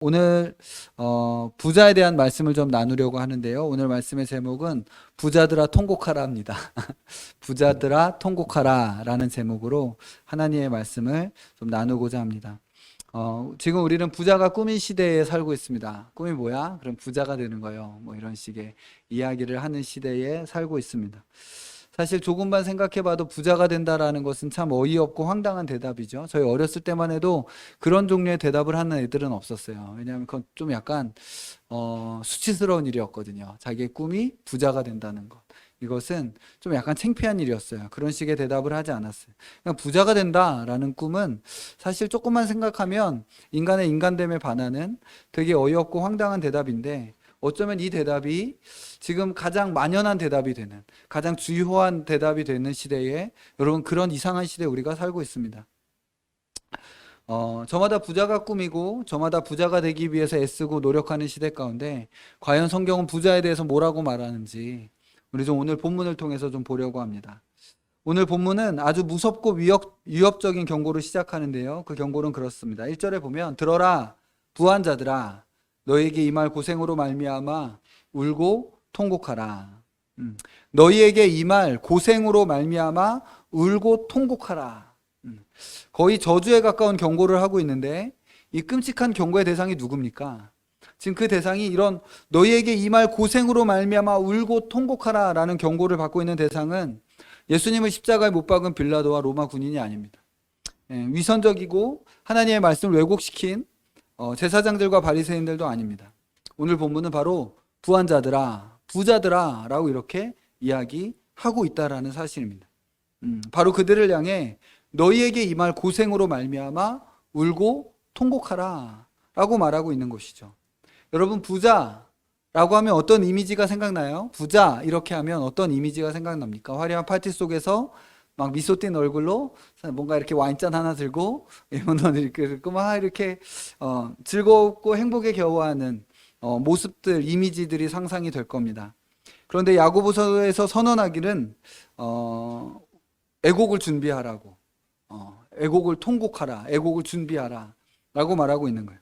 오늘 부자에 대한 말씀을 좀 나누려고 하는데요. 오늘 말씀의 제목은 부자들아 통곡하라입니다. 부자들아 통곡하라 라는 제목으로 하나님의 말씀을 좀 나누고자 합니다. 지금 우리는 부자가 꿈인 시대에 살고 있습니다. 꿈이 뭐야? 그럼 부자가 되는 거예요. 뭐 이런 식의 이야기를 하는 시대에 살고 있습니다. 사실 조금만 생각해봐도 부자가 된다라는 것은 참 어이없고 황당한 대답이죠. 저희 어렸을 때만 해도 그런 종류의 대답을 하는 애들은 없었어요. 왜냐하면 그건 좀 약간 수치스러운 일이었거든요. 자기의 꿈이 부자가 된다는 것. 이것은 좀 약간 창피한 일이었어요. 그런 식의 대답을 하지 않았어요. 그냥 부자가 된다라는 꿈은 사실 조금만 생각하면 인간의 인간됨에 반하는 되게 어이없고 황당한 대답인데, 어쩌면 이 대답이 지금 가장 만연한 대답이 되는, 가장 주요한 대답이 되는 시대에, 여러분, 그런 이상한 시대에 우리가 살고 있습니다. 저마다 부자가 꿈이고 저마다 부자가 되기 위해서 애쓰고 노력하는 시대 가운데 과연 성경은 부자에 대해서 뭐라고 말하는지 우리 좀 오늘 본문을 통해서 좀 보려고 합니다. 오늘 본문은 아주 무섭고 위협적인 경고를 시작하는데요. 그 경고는 그렇습니다. 1절에 보면, 들어라 부한 자들아, 너희에게 임할 고생으로 말미암아 울고 통곡하라. 너희에게 임할 고생으로 말미암아 울고 통곡하라. 거의 저주에 가까운 경고를 하고 있는데, 이 끔찍한 경고의 대상이 누굽니까? 지금 그 대상이 이런 너희에게 임할 고생으로 말미암아 울고 통곡하라 라는 경고를 받고 있는 대상은 예수님을 십자가에 못 박은 빌라도와 로마 군인이 아닙니다. 위선적이고 하나님의 말씀을 왜곡시킨 제사장들과 바리새인들도 아닙니다. 오늘 본문은 바로 부한 자들아, 부자들아 라고 이렇게 이야기하고 있다라는 사실입니다. 바로 그들을 향해 너희에게 임할 고생으로 말미암아 울고 통곡하라 라고 말하고 있는 것이죠. 여러분, 부자라고 하면 어떤 이미지가 생각나요? 부자 이렇게 하면 어떤 이미지가 생각납니까? 화려한 파티 속에서 막 미소 띈 얼굴로 뭔가 이렇게 와인잔 하나 들고 막 이렇게 즐겁고 행복에 겨워하는 모습들, 이미지들이 상상이 될 겁니다. 그런데 야고보서에서 선언하기는 애곡을 준비하라고, 애곡을 통곡하라, 애곡을 준비하라 라고 말하고 있는 거예요.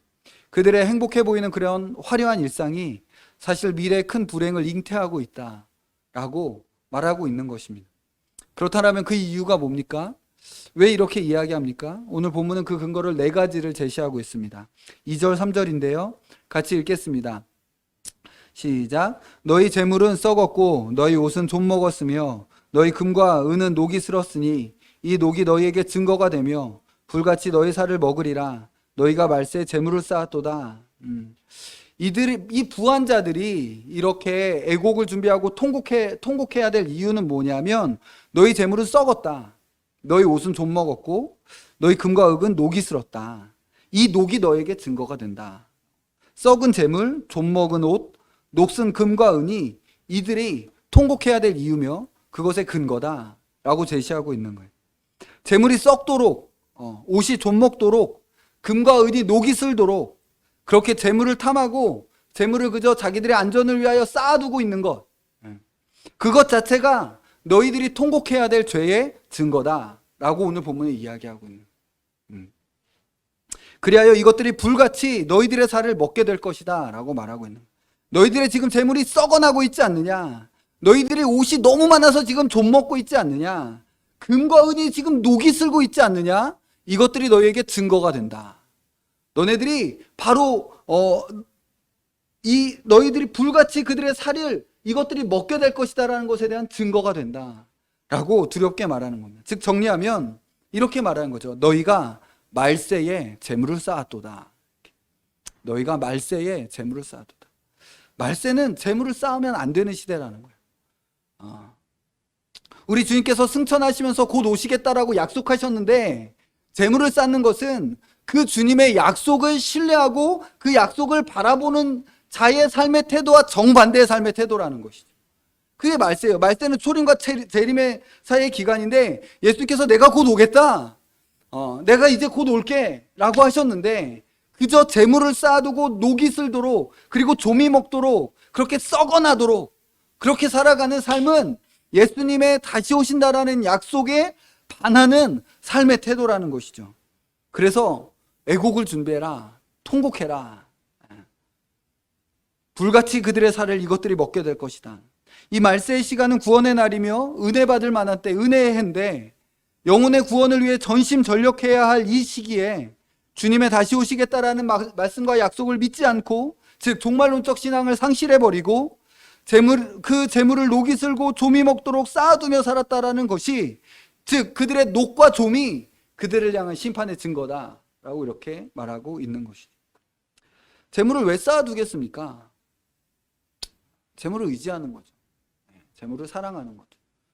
그들의 행복해 보이는 그런 화려한 일상이 사실 미래의 큰 불행을 잉태하고 있다라고 말하고 있는 것입니다. 그렇다면 그 이유가 뭡니까? 왜 이렇게 이야기합니까? 오늘 본문은 그 근거를 4가지를 제시하고 있습니다. 2절, 3절인데요. 같이 읽겠습니다. 시작. 너희 재물은 썩었고 너희 옷은 좀 먹었으며 너희 금과 은은 녹이 슬었으니 이 녹이 너희에게 증거가 되며 불같이 너희 살을 먹으리라. 너희가 말세에 재물을 쌓았도다. 이 부한 자들이 이렇게 애곡을 준비하고 통곡해야 될 이유는 뭐냐면, 너희 재물은 썩었다. 너희 옷은 좀 먹었고 너희 금과 흙은 녹이 슬었다. 이 녹이 너에게 증거가 된다. 썩은 재물, 좀 먹은 옷, 녹슨 금과 은이 이들이 통곡해야 될 이유며 그것의 근거다 라고 제시하고 있는 거예요. 재물이 썩도록, 옷이 좀 먹도록, 금과 은이 녹이 슬도록 그렇게 재물을 탐하고 재물을 그저 자기들의 안전을 위하여 쌓아두고 있는 것, 그것 자체가 너희들이 통곡해야 될 죄의 증거다 라고 오늘 본문에 이야기하고 있는 거예요. 그리하여 이것들이 불같이 너희들의 살을 먹게 될 것이다 라고 말하고 있는 거예요. 너희들의 지금 재물이 썩어나고 있지 않느냐? 너희들의 옷이 너무 많아서 지금 좀 먹고 있지 않느냐? 금과 은이 지금 녹이 슬고 있지 않느냐? 이것들이 너희에게 증거가 된다. 너네들이 바로 너희들이 불같이 그들의 살을 이것들이 먹게 될 것이다라는 것에 대한 증거가 된다라고 두렵게 말하는 겁니다. 즉 정리하면 이렇게 말하는 거죠. 너희가 말세에 재물을 쌓았도다. 너희가 말세에 재물을 쌓았도다. 말세는 재물을 쌓으면 안 되는 시대라는 거예요. 우리 주님께서 승천하시면서 곧 오시겠다라고 약속하셨는데, 재물을 쌓는 것은 그 주님의 약속을 신뢰하고 그 약속을 바라보는 자의 삶의 태도와 정반대의 삶의 태도라는 것이죠. 그게 말세예요. 말세는 초림과 재림의 사이의 기간인데, 예수님께서 내가 곧 오겠다, 내가 이제 곧 올게 라고 하셨는데, 그저 재물을 쌓아두고 녹이 슬도록, 그리고 조미 먹도록, 그렇게 썩어나도록 그렇게 살아가는 삶은 예수님의 다시 오신다라는 약속에 반하는 삶의 태도라는 것이죠. 그래서 애곡을 준비해라, 통곡해라. 불같이 그들의 살을 이것들이 먹게 될 것이다. 이 말세의 시간은 구원의 날이며 은혜 받을 만한 때, 은혜의 해인데 영혼의 구원을 위해 전심전력해야 할 이 시기에 주님의 다시 오시겠다라는 말씀과 약속을 믿지 않고, 즉 종말론적 신앙을 상실해버리고 그 재물을 녹이 슬고 조미 먹도록 쌓아두며 살았다라는 것이, 즉 그들의 녹과 조미, 그들을 향한 심판의 증거다라고 이렇게 말하고 있는 것이죠. 재물을 왜 쌓아두겠습니까? 재물을 의지하는 거죠. 재물을 사랑하는 거죠.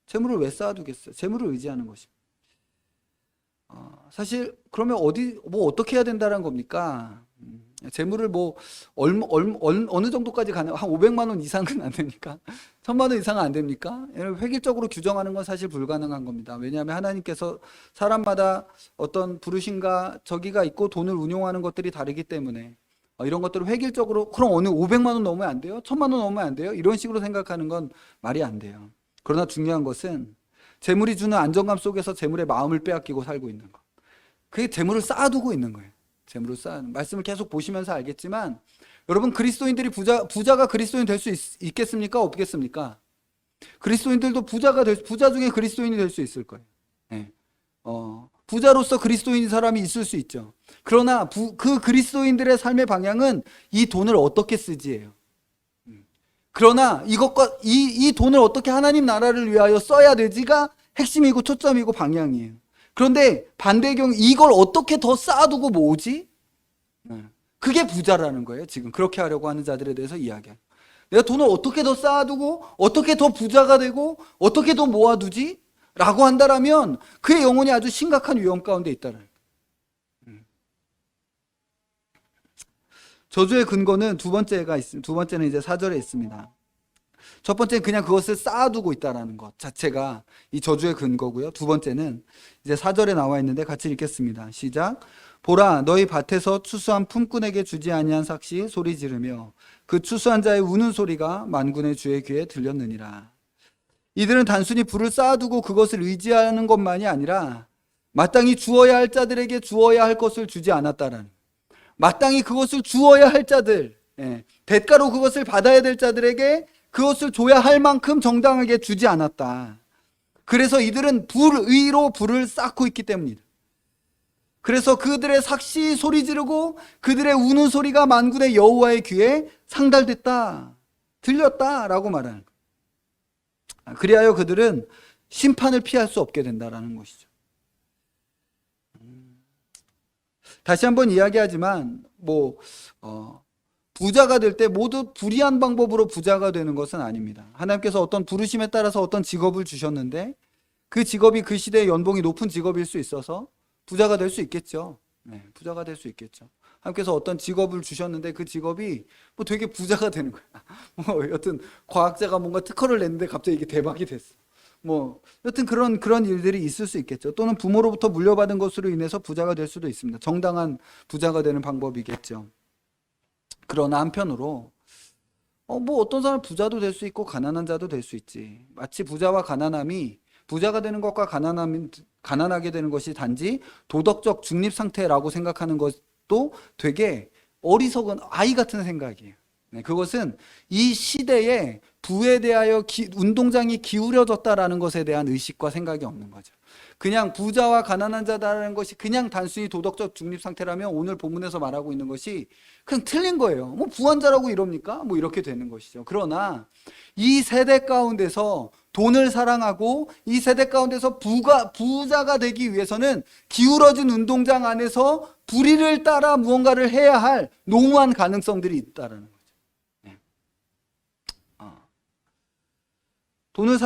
재물을 왜 쌓아두겠어요? 재물을 의지하는 것입니다. 사실 그러면 어떻게 해야 된다는 겁니까? 재물을 어느 정도까지 가능? 한 500만 원 이상은 안 됩니까? 1000만 원 이상은 안 됩니까? 획일적으로 규정하는 건 사실 불가능한 겁니다. 왜냐하면 하나님께서 사람마다 어떤 부르심과 저기가 있고 돈을 운용하는 것들이 다르기 때문에 이런 것들을 획일적으로, 그럼 어느 500만 원 넘으면 안 돼요? 1000만 원 넘으면 안 돼요? 이런 식으로 생각하는 건 말이 안 돼요. 그러나 중요한 것은 재물이 주는 안정감 속에서 재물의 마음을 빼앗기고 살고 있는 것. 그게 재물을 쌓아두고 있는 거예요. 재물을 쌓아두는. 말씀을 계속 보시면서 알겠지만, 여러분, 그리스도인들이 부자가 그리스도인 될 수 있겠습니까? 없겠습니까? 그리스도인들도 부자 중에 그리스도인이 될 수 있을 거예요. 네. 부자로서 그리스도인 사람이 있을 수 있죠. 그러나 그 그리스도인들의 삶의 방향은 이 돈을 어떻게 쓰지예요. 그러나 이 돈을 어떻게 하나님 나라를 위하여 써야 되지가 핵심이고 초점이고 방향이에요. 그런데 반대의 경우 이걸 어떻게 더 쌓아두고 모으지? 그게 부자라는 거예요. 지금 그렇게 하려고 하는 자들에 대해서 이야기해요. 내가 돈을 어떻게 더 쌓아두고 어떻게 더 부자가 되고 어떻게 더 모아두지? 라고 한다라면 그의 영혼이 아주 심각한 위험 가운데 있다는 거예요. 저주의 근거는 두 번째는 이제 4절에 있습니다. 첫 번째는 그냥 그것을 쌓아두고 있다는 것 자체가 이 저주의 근거고요. 두 번째는 이제 4절에 나와 있는데 같이 읽겠습니다. 시작. 보라, 너희 밭에서 추수한 품꾼에게 주지 아니한 삭시 소리 지르며 그 추수한 자의 우는 소리가 만군의 주의 귀에 들렸느니라. 이들은 단순히 부를 쌓아두고 그것을 의지하는 것만이 아니라 마땅히 주어야 할 자들에게 주어야 할 것을 주지 않았다라는, 마땅히 그것을 주어야 할 자들, 대가로 그것을 받아야 될 자들에게 그것을 줘야 할 만큼 정당하게 주지 않았다. 그래서 이들은 불의로 불을 쌓고 있기 때문이다. 그래서 그들의 삭시 소리 지르고 그들의 우는 소리가 만군의 여호와의 귀에 상달됐다, 들렸다라고 말하는 거예요. 그리하여 그들은 심판을 피할 수 없게 된다라는 것이죠. 다시 한번 이야기하지만 부자가 될 때 모두 불의한 방법으로 부자가 되는 것은 아닙니다. 하나님께서 어떤 부르심에 따라서 어떤 직업을 주셨는데 그 직업이 그 시대의 연봉이 높은 직업일 수 있어서 부자가 될 수 있겠죠. 부자가 될 수 있겠죠. 하나님께서 어떤 직업을 주셨는데 그 직업이 되게 부자가 되는 거야. 여튼 과학자가 뭔가 특허를 냈는데 갑자기 이게 대박이 됐어. 여튼 그런 일들이 있을 수 있겠죠. 또는 부모로부터 물려받은 것으로 인해서 부자가 될 수도 있습니다. 정당한 부자가 되는 방법이겠죠. 그러나 한편으로 어떤 사람은 부자도 될 수 있고 가난한 자도 될 수 있지. 마치 부자와 가난함이, 부자가 되는 것과 가난하게 되는 것이 단지 도덕적 중립 상태라고 생각하는 것도 되게 어리석은 아이 같은 생각이에요. 그것은 이 시대에 부에 대하여 운동장이 기울여졌다라는 것에 대한 의식과 생각이 없는 거죠. 그냥 부자와 가난한 자다라는 것이 그냥 단순히 도덕적 중립 상태라면 오늘 본문에서 말하고 있는 것이 그냥 틀린 거예요. 부한자라고 이럽니까? 이렇게 되는 것이죠. 그러나 이 세대 가운데서 돈을 사랑하고 이 세대 가운데서 부자가 되기 위해서는 기울어진 운동장 안에서 불의를 따라 무언가를 해야 할 농후한 가능성들이 있다라는 거죠.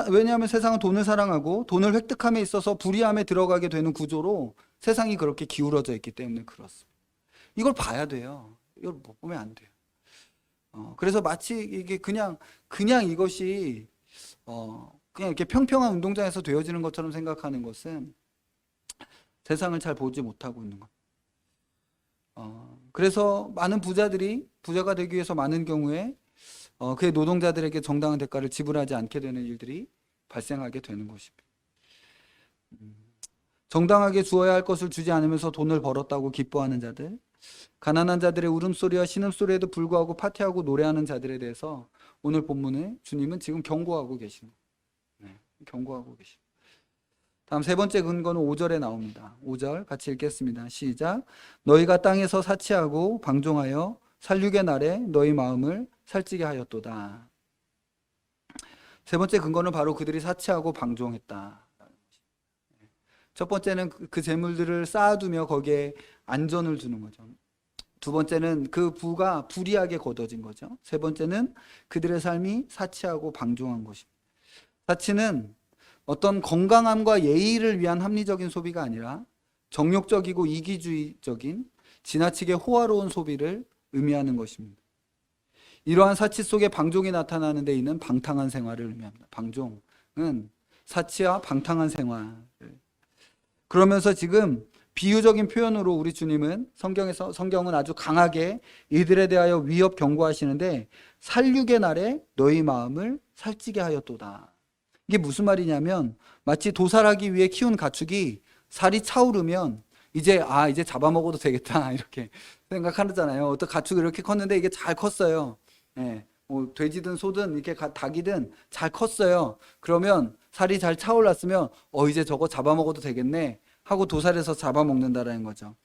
왜냐하면 세상은 돈을 사랑하고 돈을 획득함에 있어서 불의함에 들어가게 되는 구조로 세상이 그렇게 기울어져 있기 때문에 그렇습니다. 이걸 봐야 돼요. 이걸 못 보면 안 돼요. 그래서 마치 이게 그냥 이것이 그냥 이렇게 평평한 운동장에서 되어지는 것처럼 생각하는 것은 세상을 잘 보지 못하고 있는 것. 그래서 많은 부자들이 부자가 되기 위해서 많은 경우에 그의 노동자들에게 정당한 대가를 지불하지 않게 되는 일들이 발생하게 되는 것입니다. 정당하게 주어야 할 것을 주지 않으면서 돈을 벌었다고 기뻐하는 자들, 가난한 자들의 울음소리와 신음소리에도 불구하고 파티하고 노래하는 자들에 대해서 오늘 본문에 주님은 지금 경고하고 계십니다. 경고하고 계십니다. 다음 세 번째 근거는 5절에 나옵니다. 5절 같이 읽겠습니다. 시작. 너희가 땅에서 사치하고 방종하여 살육의 날에 너희 마음을 살찌게 하였도다. 세 번째 근거는 바로 그들이 사치하고 방종했다. 첫 번째는 그 재물들을 쌓아두며 거기에 안전을 두는 거죠. 두 번째는 그 부가 불이하게 거둬진 거죠. 세 번째는 그들의 삶이 사치하고 방종한 것입니다. 사치는 어떤 건강함과 예의를 위한 합리적인 소비가 아니라 정욕적이고 이기주의적인 지나치게 호화로운 소비를 의미하는 것입니다. 이러한 사치 속에 방종이 나타나는 데 있는 방탕한 생활을 의미합니다. 방종은 사치와 방탕한 생활. 그러면서 지금 비유적인 표현으로 우리 주님은 성경은 아주 강하게 이들에 대하여 위협 경고하시는데 살육의 날에 너희 마음을 살찌게 하였도다. 이게 무슨 말이냐면 마치 도살하기 위해 키운 가축이 살이 차오르면 이제 잡아먹어도 되겠다 이렇게 생각하잖아요. 어떤 가축이 이렇게 컸는데 이게 잘 컸어요. 뭐 돼지든 소든 이렇게 닭이든 잘 컸어요. 그러면 살이 잘 차올랐으면 이제 저거 잡아먹어도 되겠네 하고 도살해서 잡아먹는다라는 거죠.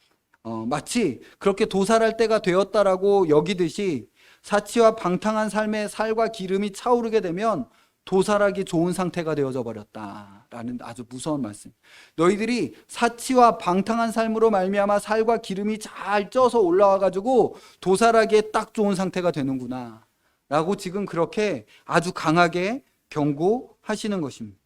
마치 그렇게 도살할 때가 되었다라고 여기듯이 사치와 방탕한 삶의 살과 기름이 차오르게 되면 도살하기 좋은 상태가 되어져 버렸다라는 아주 무서운 말씀. 너희들이 사치와 방탕한 삶으로 말미암아 살과 기름이 잘 쪄서 올라와 가지고 도살하기에 딱 좋은 상태가 되는구나 라고 지금 그렇게 아주 강하게 경고하시는 것입니다.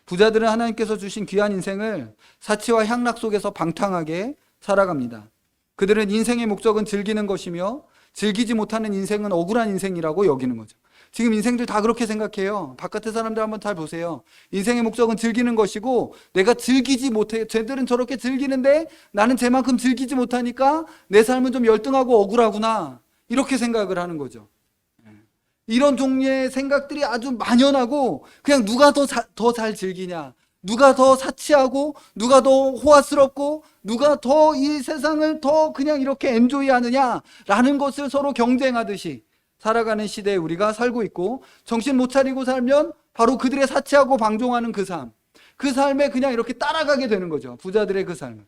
부자들은 하나님께서 주신 귀한 인생을 사치와 향락 속에서 방탕하게 살아갑니다. 그들은 인생의 목적은 즐기는 것이며 즐기지 못하는 인생은 억울한 인생이라고 여기는 거죠. 지금 인생들 다 그렇게 생각해요. 바깥의 사람들 한번 잘 보세요. 인생의 목적은 즐기는 것이고 내가 즐기지 못해. 쟤들은 저렇게 즐기는데 나는 쟤만큼 즐기지 못하니까 내 삶은 좀 열등하고 억울하구나. 이렇게 생각을 하는 거죠. 이런 종류의 생각들이 아주 만연하고 그냥 누가 더 잘 즐기냐, 누가 더 사치하고 누가 더 호화스럽고 누가 더 이 세상을 더 그냥 이렇게 엔조이하느냐라는 것을 서로 경쟁하듯이 살아가는 시대에 우리가 살고 있고, 정신 못 차리고 살면 바로 그들의 사치하고 방종하는 그 삶, 그 삶에 그냥 이렇게 따라가게 되는 거죠. 부자들의 그 삶을.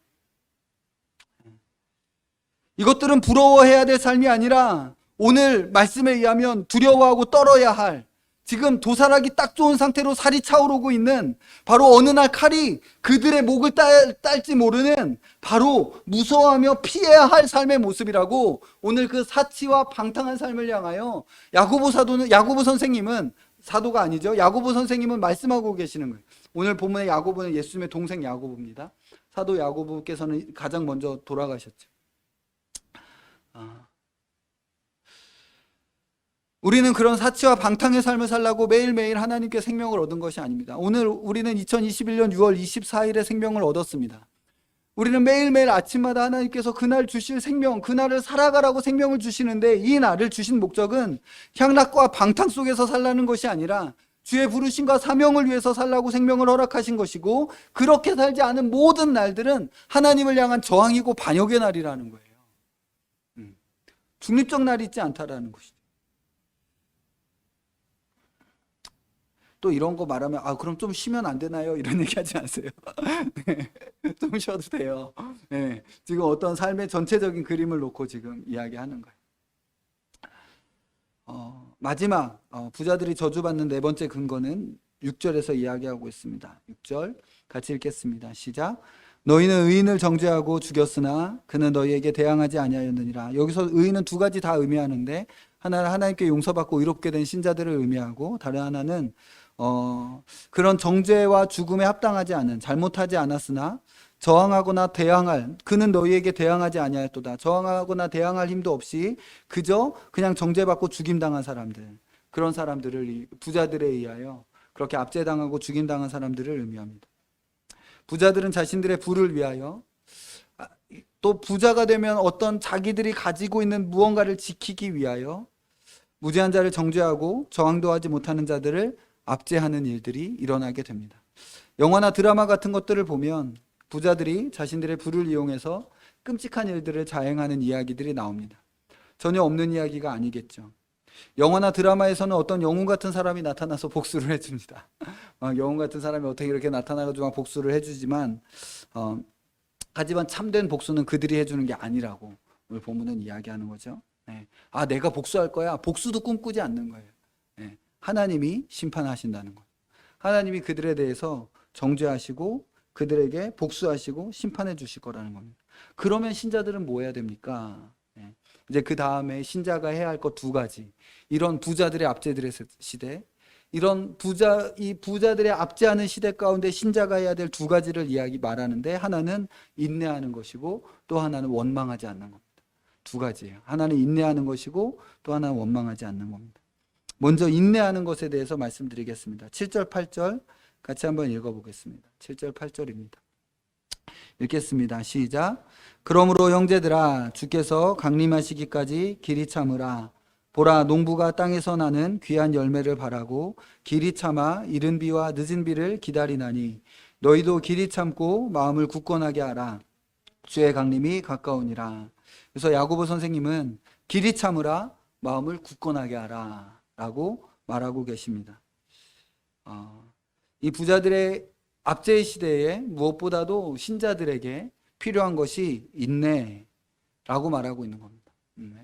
이것들은 부러워해야 될 삶이 아니라 오늘 말씀에 의하면 두려워하고 떨어야 할, 지금 도살하기 딱 좋은 상태로 살이 차오르고 있는, 바로 어느 날 칼이 그들의 목을 딸지 모르는 바로 무서워하며 피해야 할 삶의 모습이라고 오늘 그 사치와 방탕한 삶을 향하여 야고보 선생님은, 사도가 아니죠, 야고보 선생님은 말씀하고 계시는 거예요. 오늘 본문의 야고보는 예수님의 동생 야고보입니다. 사도 야고보께서는 가장 먼저 돌아가셨죠. 우리는 그런 사치와 방탕의 삶을 살라고 매일매일 하나님께 생명을 얻은 것이 아닙니다. 오늘 우리는 2021년 6월 24일에 생명을 얻었습니다. 우리는 매일매일 아침마다 하나님께서 그날 주실 생명, 그날을 살아가라고 생명을 주시는데, 이 날을 주신 목적은 향락과 방탕 속에서 살라는 것이 아니라 주의 부르심과 사명을 위해서 살라고 생명을 허락하신 것이고, 그렇게 살지 않은 모든 날들은 하나님을 향한 저항이고 반역의 날이라는 거예요. 중립적 날이 있지 않다라는 것이죠. 또 이런 거 말하면 그럼 좀 쉬면 안 되나요? 이런 얘기 하지 않으세요. 네, 좀 쉬어도 돼요. 네, 지금 어떤 삶의 전체적인 그림을 놓고 지금 이야기하는 거예요. 마지막 부자들이 저주받는 네 번째 근거는 6절에서 이야기하고 있습니다. 6절 같이 읽겠습니다. 시작. 너희는 의인을 정죄하고 죽였으나 그는 너희에게 대항하지 아니하였느니라. 여기서 의인은 두 가지 다 의미하는데, 하나는 하나님께 용서받고 의롭게 된 신자들을 의미하고, 다른 하나는 그런 정죄와 죽음에 합당하지 않은, 잘못하지 않았으나 저항하거나 대항할, 그는 너희에게 대항하지 아니하였도다. 저항하거나 대항할 힘도 없이 그저 그냥 정죄받고 죽임당한 사람들, 그런 사람들을, 부자들에 의하여 그렇게 압제당하고 죽임당한 사람들을 의미합니다. 부자들은 자신들의 부를 위하여, 또 부자가 되면 어떤 자기들이 가지고 있는 무언가를 지키기 위하여 무죄한 자를 정죄하고 저항도 하지 못하는 자들을 압제하는 일들이 일어나게 됩니다. 영화나 드라마 같은 것들을 보면 부자들이 자신들의 부를 이용해서 끔찍한 일들을 자행하는 이야기들이 나옵니다. 전혀 없는 이야기가 아니겠죠. 영화나 드라마에서는 어떤 영웅 같은 사람이 나타나서 복수를 해줍니다. 영웅 같은 사람이 어떻게 이렇게 나타나가지고 막 복수를 해주지만, 하지만 참된 복수는 그들이 해주는 게 아니라고 오늘 본문은 이야기하는 거죠. 네. 내가 복수할 거야. 복수도 꿈꾸지 않는 거예요. 네. 하나님이 심판하신다는 거예요. 하나님이 그들에 대해서 정죄하시고 그들에게 복수하시고 심판해 주실 거라는 겁니다. 그러면 신자들은 뭐 해야 됩니까? 네. 이제 그 다음에 신자가 해야 할 것 두 가지. 이런 부자들의 압제들의 시대, 이런 이 부자들의 압제하는 시대 가운데 신자가 해야 될 두 가지를 말하는데, 하나는 인내하는 것이고 또 하나는 원망하지 않는 겁니다. 두 가지예요. 하나는 인내하는 것이고 또 하나는 원망하지 않는 겁니다. 먼저 인내하는 것에 대해서 말씀드리겠습니다. 7절, 8절 같이 한번 읽어보겠습니다. 7절, 8절입니다. 읽겠습니다. 시작. 그러므로 형제들아, 주께서 강림하시기까지 길이 참으라. 보라, 농부가 땅에서 나는 귀한 열매를 바라고 길이 참아 이른 비와 늦은 비를 기다리나니 너희도 길이 참고 마음을 굳건하게 하라. 주의 강림이 가까우니라. 그래서 야고보 선생님은 길이 참으라, 마음을 굳건하게 하라 라고 말하고 계십니다. 이 부자들의 압제의 시대에 무엇보다도 신자들에게 필요한 것이 인내라고 말하고 있는 겁니다.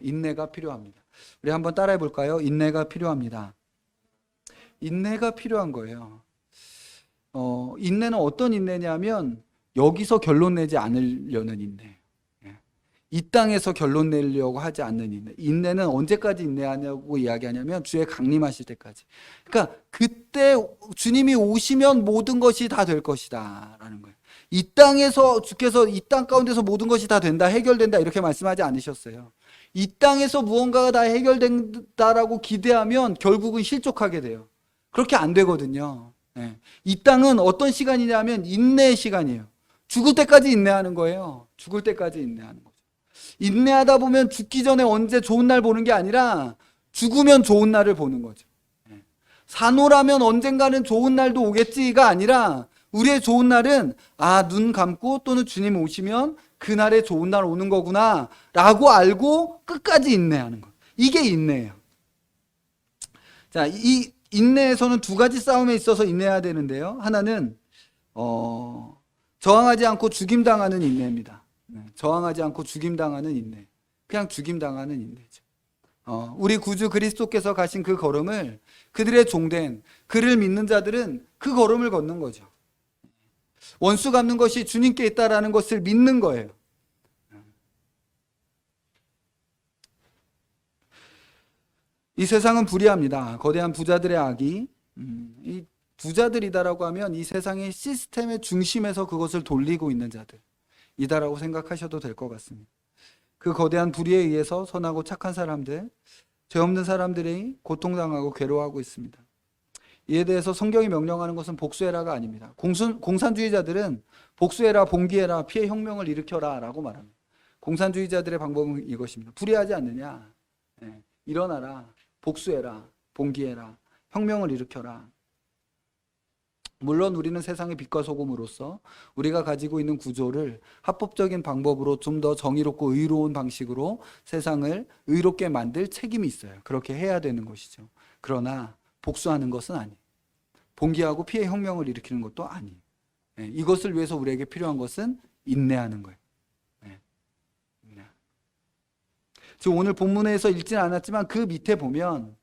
인내가 필요합니다. 우리 한번 따라해 볼까요? 인내가 필요합니다. 인내가 필요한 거예요. 인내는 어떤 인내냐면 여기서 결론 내지 않으려는 인내. 이 땅에서 결론 내려고 하지 않는 인내. 인내는 언제까지 인내하냐고 이야기하냐면 주의 강림하실 때까지. 그러니까 그때 주님이 오시면 모든 것이 다 될 것이다 라는 거예요. 이 땅에서 주께서 이 땅 가운데서 모든 것이 다 된다, 해결된다 이렇게 말씀하지 않으셨어요. 이 땅에서 무언가가 다 해결된다라고 기대하면 결국은 실족하게 돼요. 그렇게 안 되거든요. 이 땅은 어떤 시간이냐면 인내의 시간이에요. 죽을 때까지 인내하는 거예요. 죽을 때까지 인내하는 거죠. 인내하다 보면 죽기 전에 언제 좋은 날 보는 게 아니라 죽으면 좋은 날을 보는 거죠. 산호라면 언젠가는 좋은 날도 오겠지가 아니라 우리의 좋은 날은 눈 감고 또는 주님 오시면 그날에 좋은 날 오는 거구나 라고 알고 끝까지 인내하는 거. 이게 인내예요. 자, 이 인내에서는 두 가지 싸움에 있어서 인내해야 되는데요. 하나는 저항하지 않고 죽임당하는 인내입니다. 저항하지 않고 죽임당하는 인내. 그냥 죽임당하는 인내죠. 우리 구주 그리스도께서 가신 그 걸음을 그들의 종된 그를 믿는 자들은 그 걸음을 걷는 거죠. 원수 갚는 것이 주님께 있다라는 것을 믿는 거예요. 이 세상은 불의합니다. 거대한 부자들의 악이 이 부자들이다라고 하면 이 세상의 시스템의 중심에서 그것을 돌리고 있는 자들이다라고 생각하셔도 될 것 같습니다. 그 거대한 불의에 의해서 선하고 착한 사람들, 죄 없는 사람들이 고통당하고 괴로워하고 있습니다. 이에 대해서 성경이 명령하는 것은 복수해라가 아닙니다. 공산주의자들은 복수해라, 봉기해라, 피해 혁명을 일으켜라 라고 말합니다. 공산주의자들의 방법은 이것입니다. 불의하지 않느냐? 일어나라, 복수해라, 봉기해라, 혁명을 일으켜라. 물론 우리는 세상의 빛과 소금으로서 우리가 가지고 있는 구조를 합법적인 방법으로 좀 더 정의롭고 의로운 방식으로 세상을 의롭게 만들 책임이 있어요. 그렇게 해야 되는 것이죠. 그러나 복수하는 것은 아니에요. 봉기하고 피해 혁명을 일으키는 것도 아니에요. 이것을 위해서 우리에게 필요한 것은 인내하는 거예요. 지금 오늘 본문에서 읽지는 않았지만 그 밑에 보면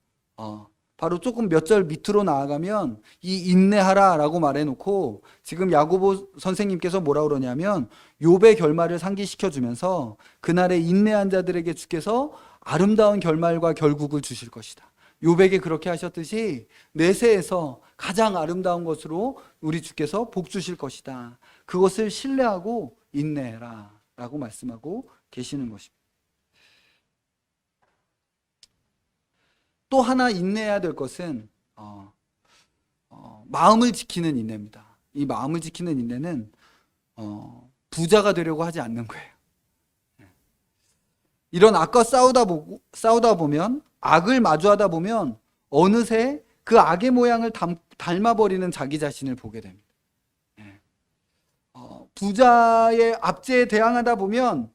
바로 조금 몇 절 밑으로 나아가면 이 인내하라 라고 말해놓고 지금 야고보 선생님께서 뭐라 그러냐면 욥의 결말을 상기시켜 주면서 그날에 인내한 자들에게 주께서 아름다운 결말과 결국을 주실 것이다. 욥에게 그렇게 하셨듯이 내세에서 가장 아름다운 것으로 우리 주께서 복 주실 것이다. 그것을 신뢰하고 인내해라 라고 말씀하고 계시는 것입니다. 또 하나 인내해야 될 것은 마음을 지키는 인내입니다. 이 마음을 지키는 인내는 부자가 되려고 하지 않는 거예요. 이런 악과 싸우다 보면 악을 마주하다 보면 어느새 그 악의 모양을 닮아버리는 자기 자신을 보게 됩니다. 부자의 압제에 대항하다 보면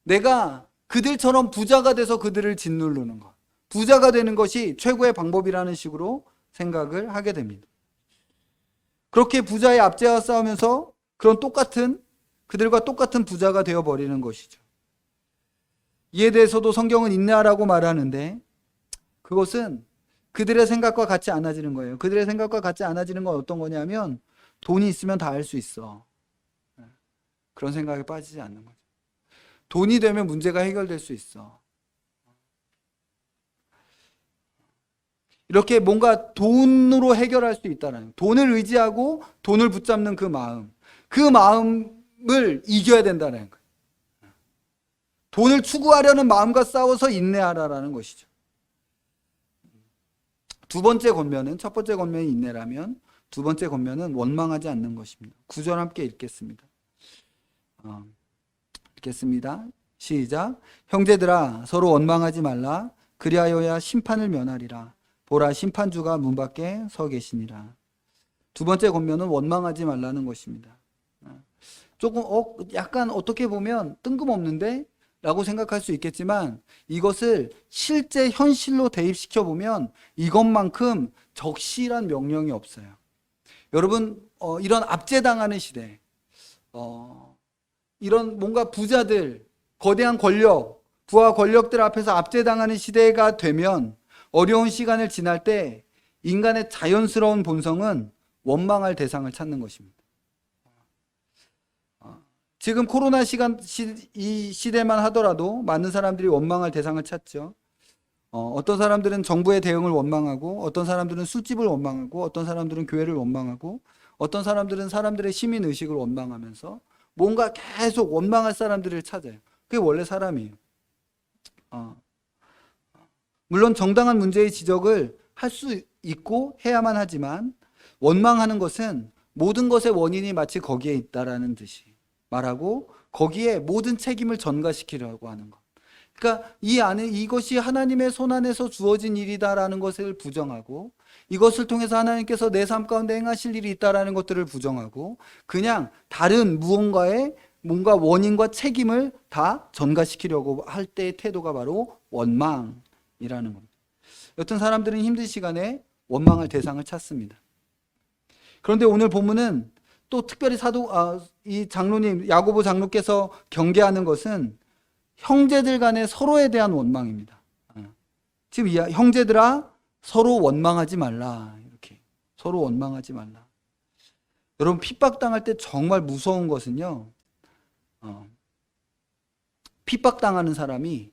내가 그들처럼 부자가 돼서 그들을 짓누르는 것, 부자가 되는 것이 최고의 방법이라는 식으로 생각을 하게 됩니다. 그렇게 부자의 압제와 싸우면서 그들과 똑같은 부자가 되어버리는 것이죠. 이에 대해서도 성경은 인내하라고 말하는데, 그것은 그들의 생각과 같지 않아지는 거예요. 그들의 생각과 같지 않아지는 건 어떤 거냐면, 돈이 있으면 다 할 수 있어, 그런 생각에 빠지지 않는 거죠. 돈이 되면 문제가 해결될 수 있어. 이렇게 뭔가 돈으로 해결할 수 있다는, 돈을 의지하고 돈을 붙잡는 그 마음을 이겨야 된다는 거예요. 돈을 추구하려는 마음과 싸워서 인내하라라는 것이죠. 첫 번째 권면이 인내라면, 두 번째 권면은 원망하지 않는 것입니다. 9절 함께 읽겠습니다. 읽겠습니다. 시작. 형제들아, 서로 원망하지 말라. 그리하여야 심판을 면하리라. 보라, 심판주가 문 밖에 서 계시니라. 두 번째 권면은 원망하지 말라는 것입니다. 조금 약간 어떻게 보면 뜬금없는데? 라고 생각할 수 있겠지만, 이것을 실제 현실로 대입시켜 보면 이것만큼 적실한 명령이 없어요. 여러분, 이런 압제당하는 시대, 이런 뭔가 부자들, 거대한 권력, 부와 권력들 앞에서 압제당하는 시대가 되면, 어려운 시간을 지날 때 인간의 자연스러운 본성은 원망할 대상을 찾는 것입니다. 지금 코로나 이 시대만 하더라도 많은 사람들이 원망할 대상을 찾죠. 어떤 사람들은 정부의 대응을 원망하고, 어떤 사람들은 술집을 원망하고, 어떤 사람들은 교회를 원망하고, 어떤 사람들은 사람들의 시민의식을 원망하면서 뭔가 계속 원망할 사람들을 찾아요. 그게 원래 사람이에요. 물론 정당한 문제의 지적을 할 수 있고 해야만 하지만, 원망하는 것은 모든 것의 원인이 마치 거기에 있다라는 듯이 말하고, 거기에 모든 책임을 전가시키려고 하는 것. 그러니까 이 안에 이것이 하나님의 손 안에서 주어진 일이다라는 것을 부정하고, 이것을 통해서 하나님께서 내 삶 가운데 행하실 일이 있다라는 것들을 부정하고, 그냥 다른 뭔가 원인과 책임을 다 전가시키려고 할 때의 태도가 바로 원망이라는 겁니다. 여튼 사람들은 힘든 시간에 원망할 대상을 찾습니다. 그런데 오늘 본문은 또 특별히 이 장로님, 야고보 장로께서 경계하는 것은 형제들 간의 서로에 대한 원망입니다. 지금 형제들아, 서로 원망하지 말라. 이렇게 서로 원망하지 말라. 여러분, 핍박당할 때 정말 무서운 것은요, 핍박당하는 사람이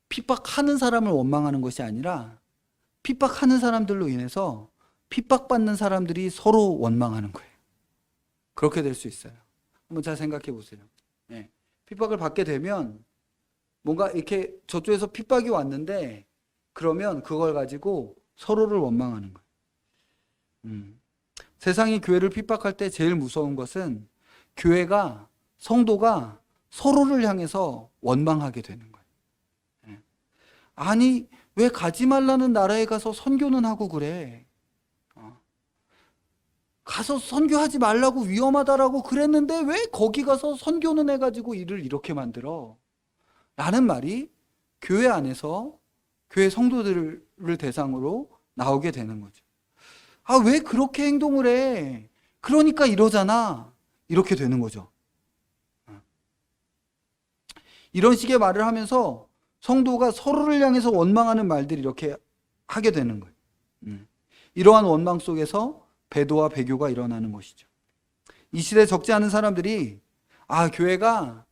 핍박하는 사람을 원망하는 것이 아니라, 핍박하는 사람들로 인해서 핍박받는 사람들이 서로 원망하는 거예요. 그렇게 될 수 있어요. 한번 잘 생각해 보세요. 핍박을 받게 되면 뭔가 이렇게 저쪽에서 핍박이 왔는데, 그러면 그걸 가지고 서로를 원망하는 거예요. 세상이 교회를 핍박할 때 제일 무서운 것은 성도가 서로를 향해서 원망하게 되는 거예요. 아니, 왜 가지 말라는 나라에 가서 선교는 하고 그래? 가서 선교하지 말라고, 위험하다라고 그랬는데 왜 거기 가서 선교는 해가지고 일을 이렇게 만들어? 라는 말이 교회 안에서 교회 성도들을 대상으로 나오게 되는 거죠. 왜 그렇게 행동을 해? 그러니까 이러잖아. 이렇게 되는 거죠. 이런 식의 말을 하면서 성도가 서로를 향해서 원망하는 말들이 이렇게 하게 되는 거예요. 이러한 원망 속에서 배도와 배교가 일어나는 것이죠. 이 시대에 적지 않은 사람들이 교회가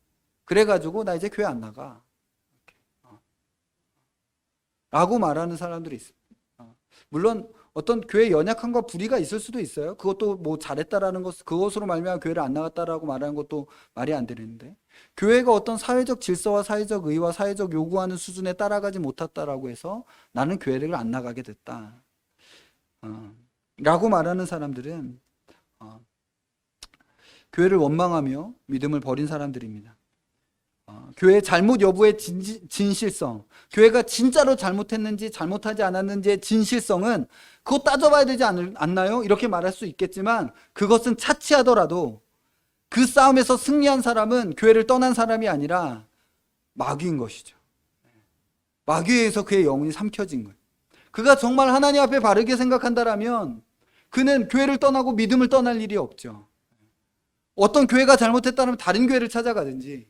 그래가지고 나 이제 교회 안 나가 라고 말하는 사람들이 있습니다. 물론 어떤 교회 연약함과 불의가 있을 수도 있어요. 그것도 뭐 잘했다라는 것, 그것으로 말미암아 교회를 안 나갔다라고 말하는 것도 말이 안 되는데, 교회가 어떤 사회적 질서와 사회적 의와 사회적 요구하는 수준에 따라가지 못했다라고 해서 나는 교회를 안 나가게 됐다 라고 말하는 사람들은 교회를 원망하며 믿음을 버린 사람들입니다. 교회의 잘못 여부의 진실성, 교회가 진짜로 잘못했는지 잘못하지 않았는지의 진실성은 그거 따져봐야 되지 않나요? 이렇게 말할 수 있겠지만, 그것은 차치하더라도 그 싸움에서 승리한 사람은 교회를 떠난 사람이 아니라 마귀인 것이죠. 마귀에 의해서 그의 영혼이 삼켜진 거예요. 그가 정말 하나님 앞에 바르게 생각한다라면 그는 교회를 떠나고 믿음을 떠날 일이 없죠. 어떤 교회가 잘못했다면 다른 교회를 찾아가든지,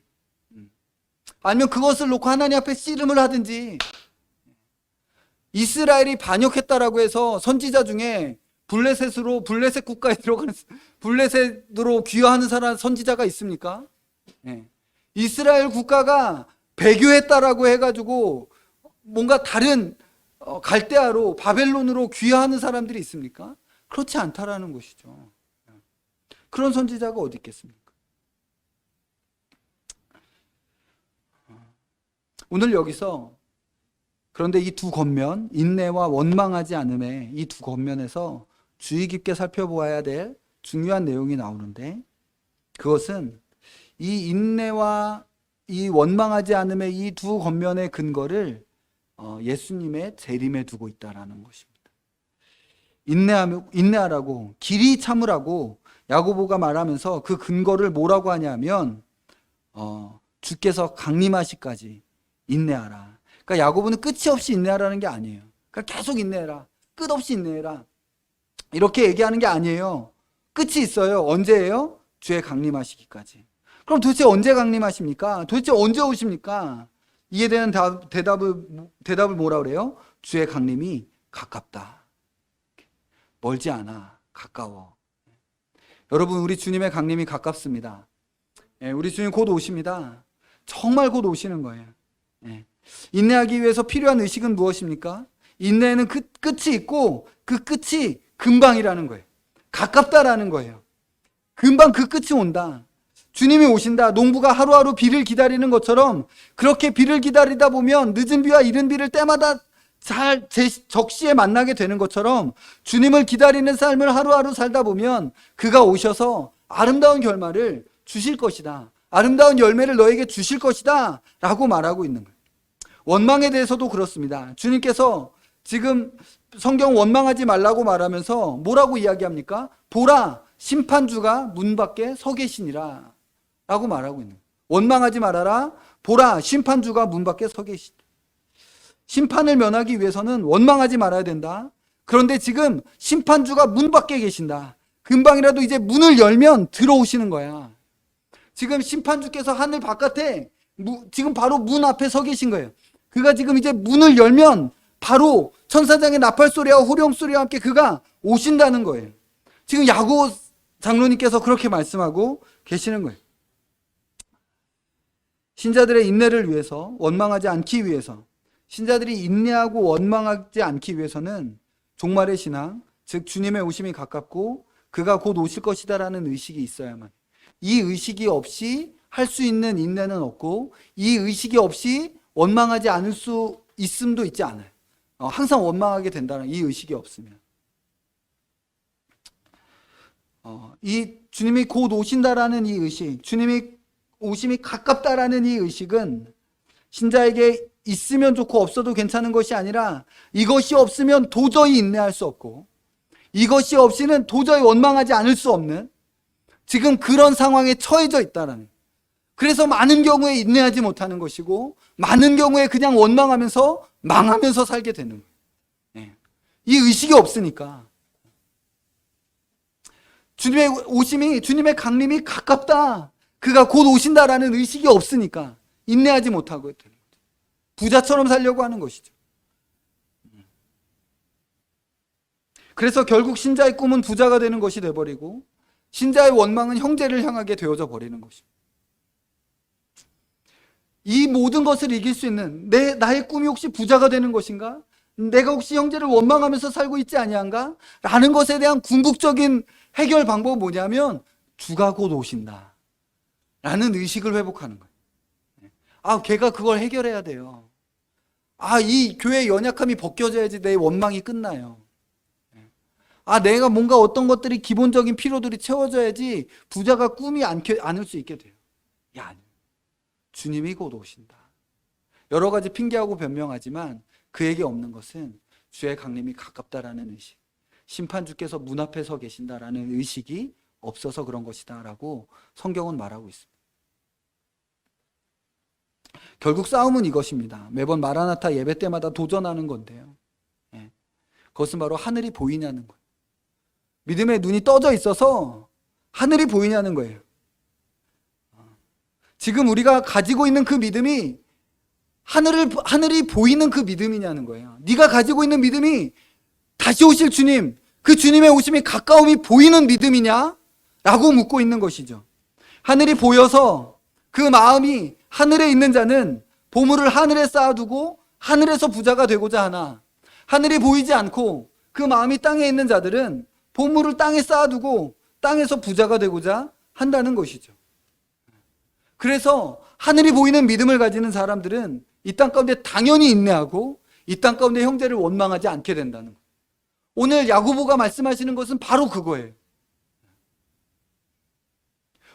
아니면 그것을 놓고 하나님 앞에 씨름을 하든지. 이스라엘이 반역했다라고 해서 선지자 중에 블레셋 국가에 들어가는, 블레셋으로 귀화하는 사람 선지자가 있습니까? 이스라엘 국가가 배교했다라고 해가지고 뭔가 다른 갈대아로, 바벨론으로 귀화하는 사람들이 있습니까? 그렇지 않다라는 것이죠. 그런 선지자가 어디 있겠습니까? 오늘 여기서 그런데 이 두 겉면, 인내와 원망하지 않음의 이 두 겉면에서 주의 깊게 살펴보아야 될 중요한 내용이 나오는데, 그것은 이 인내와 이 원망하지 않음의 이 두 겉면의 근거를 예수님의 재림에 두고 있다라는 것입니다. 인내하라고, 길이 참으라고 야고보가 말하면서 그 근거를 뭐라고 하냐면 주께서 강림하시까지 인내하라. 그러니까 야고보는 끝이 없이 인내하라는 게 아니에요. 그러니까 계속 인내해라, 끝없이 인내해라, 이렇게 얘기하는 게 아니에요. 끝이 있어요. 언제예요? 주의 강림하시기까지. 그럼 도대체 언제 강림하십니까? 도대체 언제 오십니까? 이에 대한 대답을 뭐라 그래요? 주의 강림이 가깝다. 멀지 않아, 가까워. 여러분, 우리 주님의 강림이 가깝습니다. 우리 주님 곧 오십니다. 정말 곧 오시는 거예요. 인내하기 위해서 필요한 의식은 무엇입니까? 인내에는 끝이 있고 그 끝이 금방이라는 거예요. 가깝다라는 거예요. 금방 그 끝이 온다. 주님이 오신다. 농부가 하루하루 비를 기다리는 것처럼 그렇게 비를 기다리다 보면 늦은 비와 이른 비를 때마다 잘 적시에 만나게 되는 것처럼 주님을 기다리는 삶을 하루하루 살다 보면 그가 오셔서 아름다운 결말을 주실 것이다, 아름다운 열매를 너에게 주실 것이다 라고 말하고 있는 거예요. 원망에 대해서도 그렇습니다. 주님께서 지금 성경 원망하지 말라고 말하면서 뭐라고 이야기합니까? 보라, 심판주가 문 밖에 서 계시니라 라고 말하고 있는 거예요. 원망하지 말아라, 보라, 심판주가 문 밖에 서 계시다. 심판을 면하기 위해서는 원망하지 말아야 된다. 그런데 지금 심판주가 문 밖에 계신다. 금방이라도 이제 문을 열면 들어오시는 거야. 지금 심판주께서 하늘 바깥에 지금 바로 문 앞에 서 계신 거예요. 그가 지금 이제 문을 열면 바로 천사장의 나팔 소리와 호령 소리와 함께 그가 오신다는 거예요. 지금 야고 장로님께서 그렇게 말씀하고 계시는 거예요. 신자들의 인내를 위해서, 원망하지 않기 위해서, 신자들이 인내하고 원망하지 않기 위해서는 종말의 신앙, 즉 주님의 오심이 가깝고 그가 곧 오실 것이다라는 의식이 있어야만, 이 의식이 없이 할 수 있는 인내는 없고 이 의식이 없이 원망하지 않을 수 있음도 있지 않아요. 항상 원망하게 된다는 이 의식이 없으면, 이 주님이 곧 오신다라는 이 의식, 주님이 오심이 가깝다라는 이 의식은 신자에게 있으면 좋고 없어도 괜찮은 것이 아니라 이것이 없으면 도저히 인내할 수 없고 이것이 없이는 도저히 원망하지 않을 수 없는 지금 그런 상황에 처해져 있다라는, 그래서 많은 경우에 인내하지 못하는 것이고 많은 경우에 그냥 원망하면서 망하면서 살게 되는 거예요. 이 의식이 없으니까, 주님의 오심이, 주님의 강림이 가깝다, 그가 곧 오신다라는 의식이 없으니까 인내하지 못하고 되는 거죠. 부자처럼 살려고 하는 것이죠. 그래서 결국 신자의 꿈은 부자가 되는 것이 되어버리고 신자의 원망은 형제를 향하게 되어져 버리는 것입니다. 이 모든 것을 이길 수 있는 나의 꿈이 혹시 부자가 되는 것인가? 내가 혹시 형제를 원망하면서 살고 있지 아니한가? 라는 것에 대한 궁극적인 해결 방법은 뭐냐면 주가 곧 오신다 라는 의식을 회복하는 거예요. 걔가 그걸 해결해야 돼요. 이 교회의 연약함이 벗겨져야지 내 원망이 끝나요. 내가 뭔가 어떤 것들이 기본적인 필요들이 채워져야지 부자가 꿈이 않을 수 있게 돼요. 주님이 곧 오신다. 여러 가지 핑계하고 변명하지만 그에게 없는 것은 주의 강림이 가깝다라는 의식, 심판주께서 문 앞에 서 계신다라는 의식이 없어서 그런 것이다 라고 성경은 말하고 있습니다. 결국 싸움은 이것입니다. 매번 마라나타 예배 때마다 도전하는 건데요. 예. 그것은 바로 하늘이 보이냐는 거예요. 믿음의 눈이 떠져 있어서 하늘이 보이냐는 거예요. 지금 우리가 가지고 있는 그 믿음이 하늘이 보이는 그 믿음이냐는 거예요. 네가 가지고 있는 믿음이 다시 오실 주님, 그 주님의 오심이 가까움이 보이는 믿음이냐? 라고 묻고 있는 것이죠. 하늘이 보여서 그 마음이 하늘에 있는 자는 보물을 하늘에 쌓아두고 하늘에서 부자가 되고자 하나, 하늘이 보이지 않고 그 마음이 땅에 있는 자들은 보물을 땅에 쌓아두고 땅에서 부자가 되고자 한다는 것이죠. 그래서 하늘이 보이는 믿음을 가지는 사람들은 이 땅 가운데 당연히 인내하고 이 땅 가운데 형제를 원망하지 않게 된다는 거예요. 오늘 야고보가 말씀하시는 것은 바로 그거예요.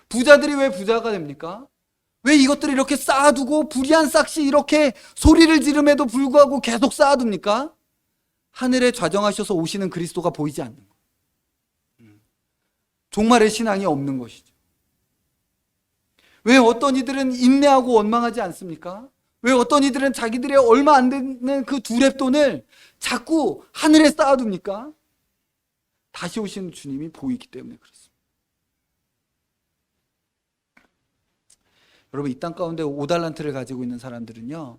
부자들이 왜 부자가 됩니까? 왜 이것들을 이렇게 쌓아두고 불의한 싹시 이렇게 소리를 지름에도 불구하고 계속 쌓아둡니까? 하늘에 좌정하셔서 오시는 그리스도가 보이지 않는 거예요. 종말의 신앙이 없는 것이죠. 왜 어떤 이들은 인내하고 원망하지 않습니까? 왜 어떤 이들은 자기들의 얼마 안 되는 그 두 렙돈을 자꾸 하늘에 쌓아둡니까? 다시 오시는 주님이 보이기 때문에 그렇습니다. 여러분, 이 땅 가운데 5달란트를 가지고 있는 사람들은요,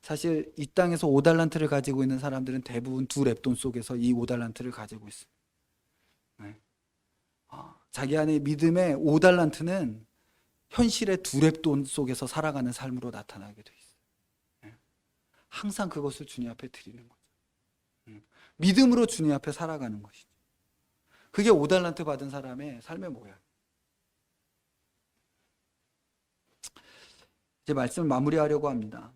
사실 이 땅에서 5달란트를 가지고 있는 사람들은 대부분 두 렙돈 속에서 이 5달란트를 가지고 있어요. 네. 자기 안에 믿음의 5달란트는 현실의 두 렙돈 속에서 살아가는 삶으로 나타나게 돼 있어요. 네. 항상 그것을 주님 앞에 드리는 거죠. 믿음으로 주님 앞에 살아가는 것이죠. 그게 5달란트 받은 사람의 삶의 모양. 이제 말씀을 마무리하려고 합니다.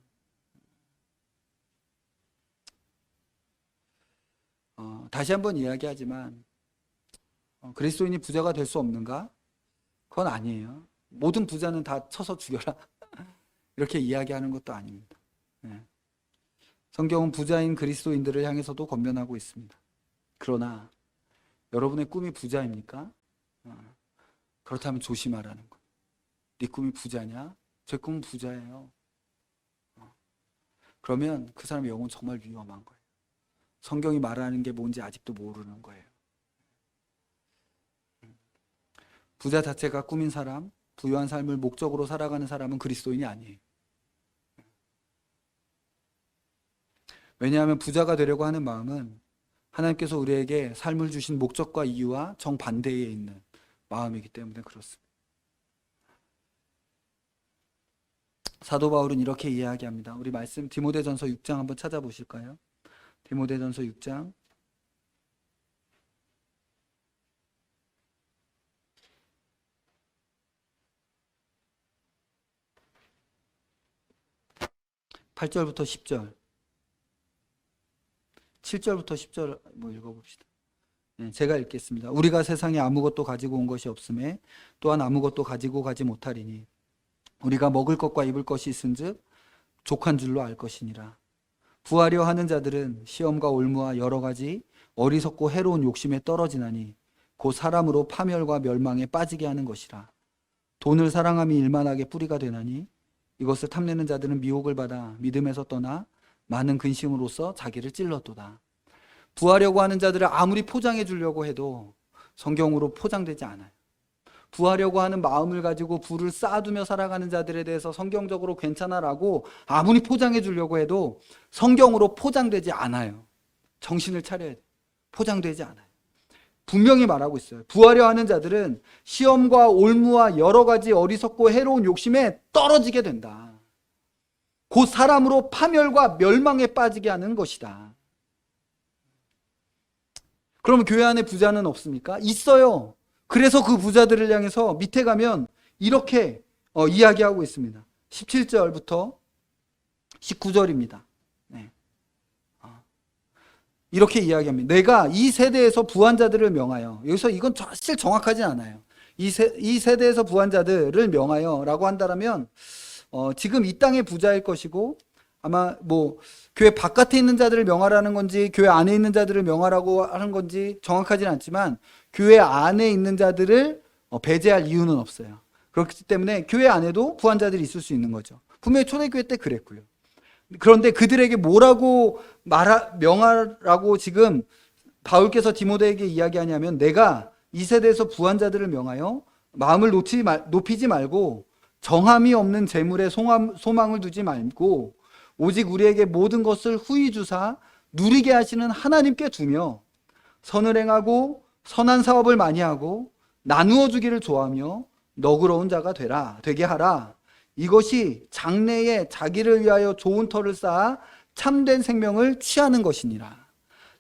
다시 한번 이야기하지만 그리스도인이 부자가 될 수 없는가? 그건 아니에요. 모든 부자는 다 쳐서 죽여라 이렇게 이야기하는 것도 아닙니다. 네. 성경은 부자인 그리스도인들을 향해서도 권면하고 있습니다. 그러나 여러분의 꿈이 부자입니까? 그렇다면 조심하라는 거예요. 네 꿈이 부자냐? 제 꿈은 부자예요. 그러면 그 사람의 영혼 정말 위험한 거예요. 성경이 말하는 게 뭔지 아직도 모르는 거예요. 부자 자체가 꿈인 사람, 부유한 삶을 목적으로 살아가는 사람은 그리스도인이 아니에요. 왜냐하면 부자가 되려고 하는 마음은 하나님께서 우리에게 삶을 주신 목적과 이유와 정반대에 있는 마음이기 때문에 그렇습니다. 사도 바울은 이렇게 이야기합니다. 우리 말씀 디모데전서 6장 한번 찾아보실까요? 디모데전서 6장 8절부터 10절 7절부터 10절 뭐 읽어봅시다. 네, 제가 읽겠습니다. 우리가 세상에 아무것도 가지고 온 것이 없음에 또한 아무것도 가지고 가지 못하리니 우리가 먹을 것과 입을 것이 있은즉 족한 줄로 알 것이니라. 부하려 하는 자들은 시험과 올무와 여러 가지 어리석고 해로운 욕심에 떨어지나니 곧 사람으로 파멸과 멸망에 빠지게 하는 것이라. 돈을 사랑함이 일만하게 뿌리가 되나니 이것을 탐내는 자들은 미혹을 받아 믿음에서 떠나 많은 근심으로써 자기를 찔렀도다. 부하려고 하는 자들을 아무리 포장해 주려고 해도 성경으로 포장되지 않아요. 부하려고 하는 마음을 가지고 부를 쌓아두며 살아가는 자들에 대해서 성경적으로 괜찮아라고 아무리 포장해 주려고 해도 성경으로 포장되지 않아요. 정신을 차려야 돼요. 포장되지 않아요. 분명히 말하고 있어요. 부하려 하는 자들은 시험과 올무와 여러 가지 어리석고 해로운 욕심에 떨어지게 된다. 곧 사람으로 파멸과 멸망에 빠지게 하는 것이다. 그럼 교회 안에 부자는 없습니까? 있어요. 그래서 그 부자들을 향해서 밑에 가면 이렇게 이야기하고 있습니다. 17절부터 19절입니다. 네. 이렇게 이야기합니다. 내가 이 세대에서 부한 자들을 명하여, 여기서 이건 사실 정확하진 않아요. 이 세대에서 부한 자들을 명하여 라고 한다면 지금 이 땅의 부자일 것이고 아마 뭐 교회 바깥에 있는 자들을 명하라는 건지 교회 안에 있는 자들을 명하라고 하는 건지 정확하진 않지만 교회 안에 있는 자들을 배제할 이유는 없어요. 그렇기 때문에 교회 안에도 부한 자들이 있을 수 있는 거죠. 분명히 초대교회 때 그랬고요. 그런데 그들에게 뭐라고 명하라고 지금 바울께서 디모데에게 이야기하냐면, 내가 이 세대에서 부한 자들을 명하여 마음을 높이지 말고 정함이 없는 재물에 소망을 두지 말고 오직 우리에게 모든 것을 후히 주사 누리게 하시는 하나님께 두며 선을 행하고 선한 사업을 많이 하고 나누어 주기를 좋아하며 너그러운 자가 되게 하라. 이것이 장래에 자기를 위하여 좋은 터를 쌓아 참된 생명을 취하는 것이니라.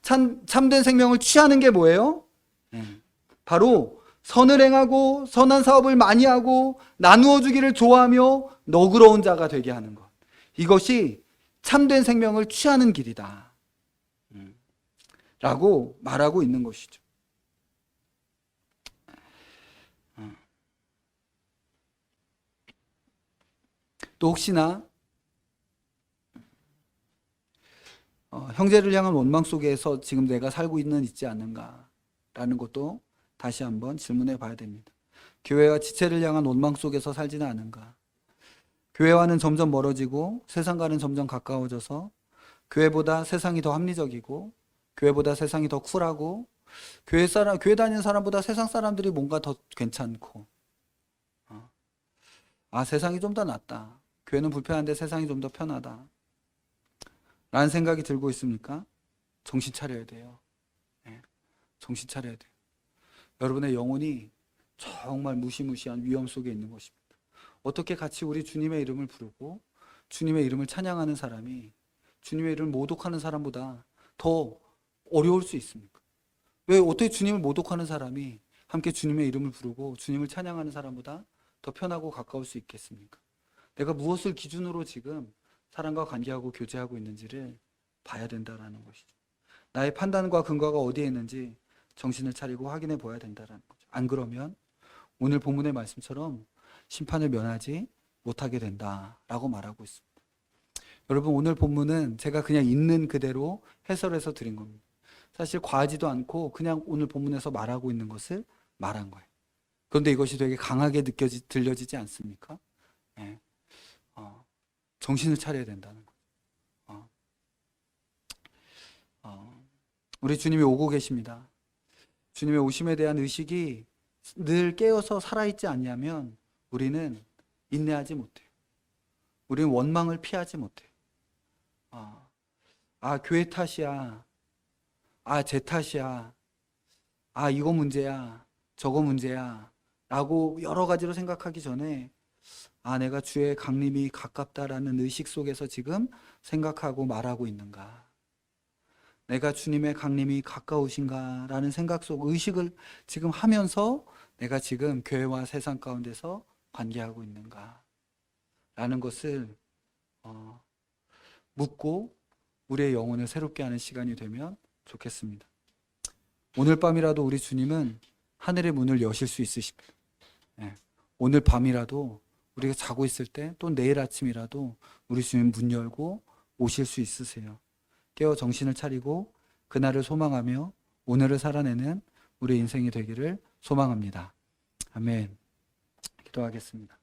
참된 생명을 취하는 게 뭐예요? 바로 선을 행하고 선한 사업을 많이 하고 나누어 주기를 좋아하며 너그러운 자가 되게 하는 것. 이것이 참된 생명을 취하는 길이다 라고 말하고 있는 것이죠. 또 혹시나 형제를 향한 원망 속에서 지금 내가 살고 있지 않는가라는 것도 다시 한번 질문해 봐야 됩니다. 교회와 지체를 향한 원망 속에서 살지는 않은가? 교회와는 점점 멀어지고 세상과는 점점 가까워져서 교회보다 세상이 더 합리적이고 교회보다 세상이 더 쿨하고 교회 다니는 사람보다 세상 사람들이 뭔가 더 괜찮고 세상이 좀 더 낫다. 교회는 불편한데 세상이 좀 더 편하다 라는 생각이 들고 있습니까? 정신 차려야 돼요. 정신 차려야 돼요. 여러분의 영혼이 정말 무시무시한 위험 속에 있는 것입니다. 어떻게 같이 우리 주님의 이름을 부르고 주님의 이름을 찬양하는 사람이 주님의 이름을 모독하는 사람보다 더 어려울 수 있습니까? 왜 어떻게 주님을 모독하는 사람이 함께 주님의 이름을 부르고 주님을 찬양하는 사람보다 더 편하고 가까울 수 있겠습니까? 내가 무엇을 기준으로 지금 사람과 관계하고 교제하고 있는지를 봐야 된다라는 것이죠. 나의 판단과 근거가 어디에 있는지 정신을 차리고 확인해 보아야 된다는 거죠. 안 그러면 오늘 본문의 말씀처럼 심판을 면하지 못하게 된다라고 말하고 있습니다. 여러분, 오늘 본문은 제가 그냥 있는 그대로 해설해서 드린 겁니다. 사실 과하지도 않고 그냥 오늘 본문에서 말하고 있는 것을 말한 거예요. 그런데 이것이 되게 강하게 들려지지 않습니까? 네. 정신을 차려야 된다는 거예요. 우리 주님이 오고 계십니다. 주님의 오심에 대한 의식이 늘 깨어서 살아있지 않냐면 우리는 인내하지 못해요. 우리는 원망을 피하지 못해요. 교회 탓이야. 제 탓이야. 이거 문제야. 저거 문제야. 라고 여러 가지로 생각하기 전에 내가 주의 강림이 가깝다라는 의식 속에서 지금 생각하고 말하고 있는가? 내가 주님의 강림이 가까우신가라는 생각 속 의식을 지금 하면서 내가 지금 교회와 세상 가운데서 관계하고 있는가? 라는 것을 묻고 우리의 영혼을 새롭게 하는 시간이 되면 좋겠습니다. 오늘 밤이라도 우리 주님은 하늘의 문을 여실 수 있으십니다. 오늘 밤이라도 우리가 자고 있을 때 또 내일 아침이라도 우리 주님 문 열고 오실 수 있으세요. 깨어 정신을 차리고 그날을 소망하며 오늘을 살아내는 우리 인생이 되기를 소망합니다. 아멘. 기도하겠습니다.